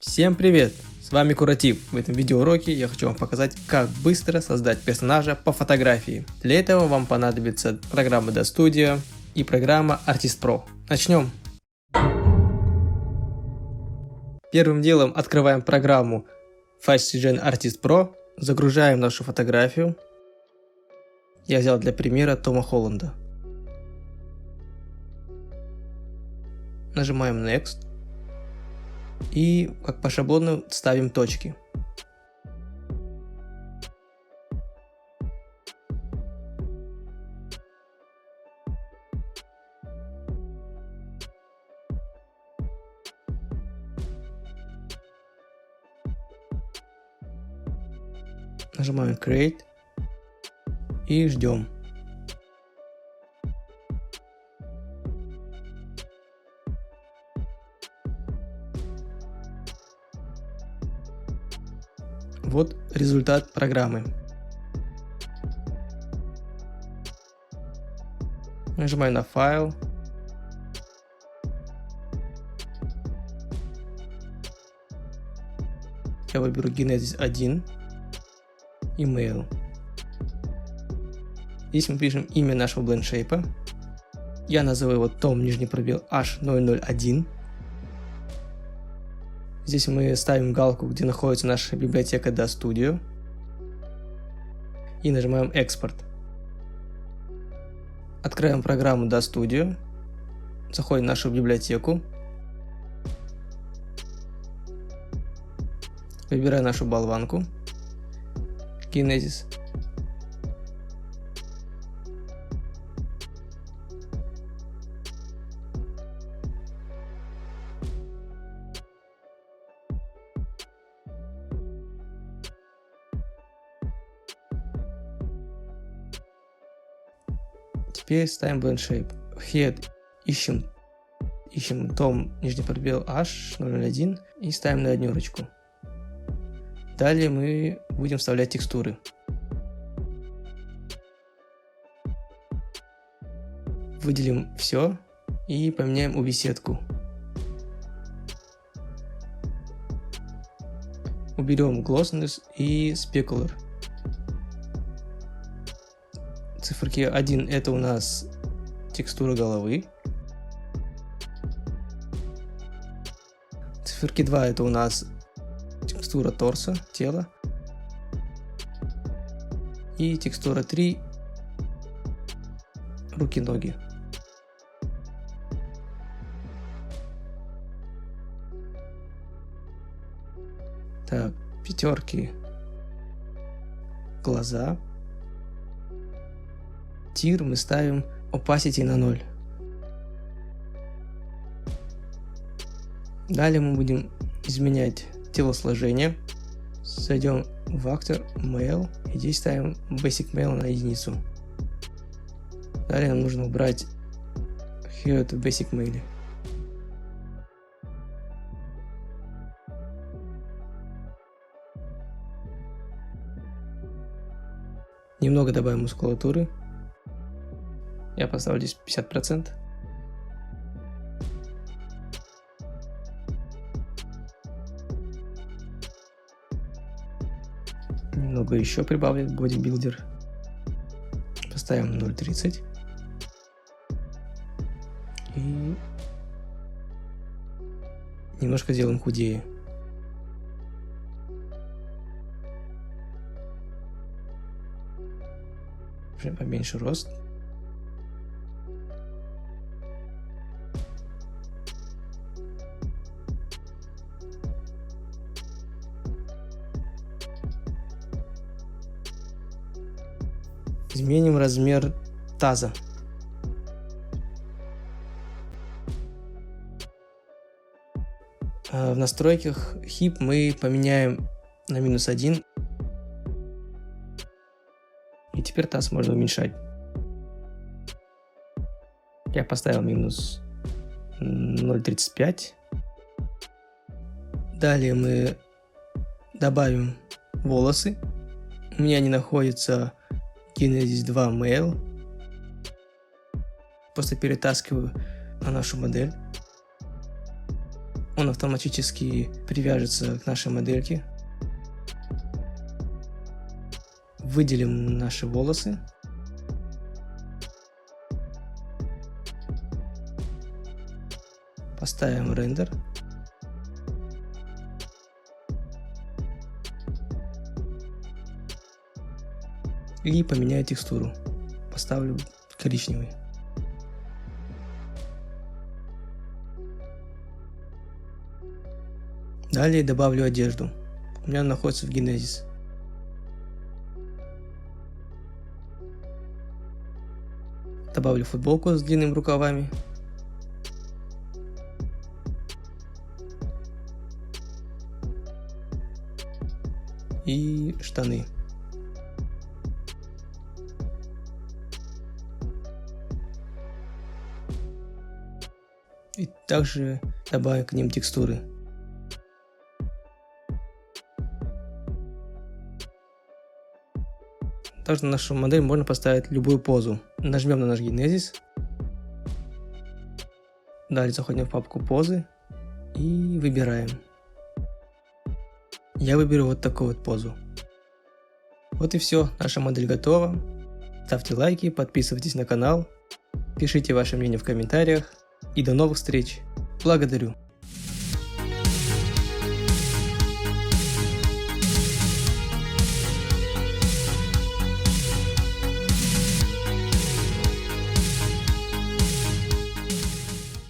Всем привет! С вами Куратив. В этом видеоуроке я хочу вам показать, как быстро создать персонажа по фотографии. Для этого вам понадобится программа DaStudio и программа Artist Pro. Начнем! Первым делом открываем программу FastGen Artist Pro, загружаем нашу фотографию. Я взял для примера Тома Холланда. Нажимаем Next. И как по шаблону ставим точки. Нажимаем Create и ждем. Вот результат программы. Нажимаю на файл. Я выберу Genesis 1. Email. Здесь мы пишем имя нашего BlendShape. Я назову его Tom H001. Здесь мы ставим галку, где находится наша библиотека DaStudio. И нажимаем Экспорт. Открываем программу DaStudio. Заходим в нашу библиотеку. Выбираем нашу болванку. Genesis. Теперь ставим BlendShape. Head ищем Tom H001 и ставим на однерочку. Далее мы будем вставлять текстуры. Выделим все и поменяем UV сетку. Уберем Glossiness и Specular. Циферки 1 это у нас текстура головы. Циферки 2 это у нас текстура торса, тела. И текстура 3 руки-ноги. Так, пятерки глаза. Тир мы ставим opacity на 0. Далее мы будем изменять телосложение. Зайдем в Actor, Male, и здесь ставим Basic Male на единицу. Далее нам нужно убрать Head в Basic Male. Немного добавим мускулатуры. Я поставлю здесь 50%. Немного еще прибавлю бодибилдер. Поставим 0.30. И немножко сделаем худее. Поменьше рост. Изменим размер таза. В настройках Hip мы поменяем на -1. И теперь таз можно уменьшать. Я поставил -0.35. Далее мы добавим волосы. У меня они находятся Genesis 2 Male. Просто перетаскиваю на нашу модель. он автоматически привяжется к нашей модельке. Выделим наши волосы. Поставим рендер. И поменяю текстуру. Поставлю коричневый. Далее добавлю одежду. У меня она находится в Genesis. Добавлю футболку с длинными рукавами. И штаны. И также добавим к ним текстуры. Также на нашу модель можно поставить любую позу. Нажмем на наш Genesis. Далее заходим в папку позы и выбираем. Я выберу вот такую вот позу. Вот и все, наша модель готова. Ставьте лайки, подписывайтесь на канал, пишите ваше мнение в комментариях и до новых встреч. Благодарю.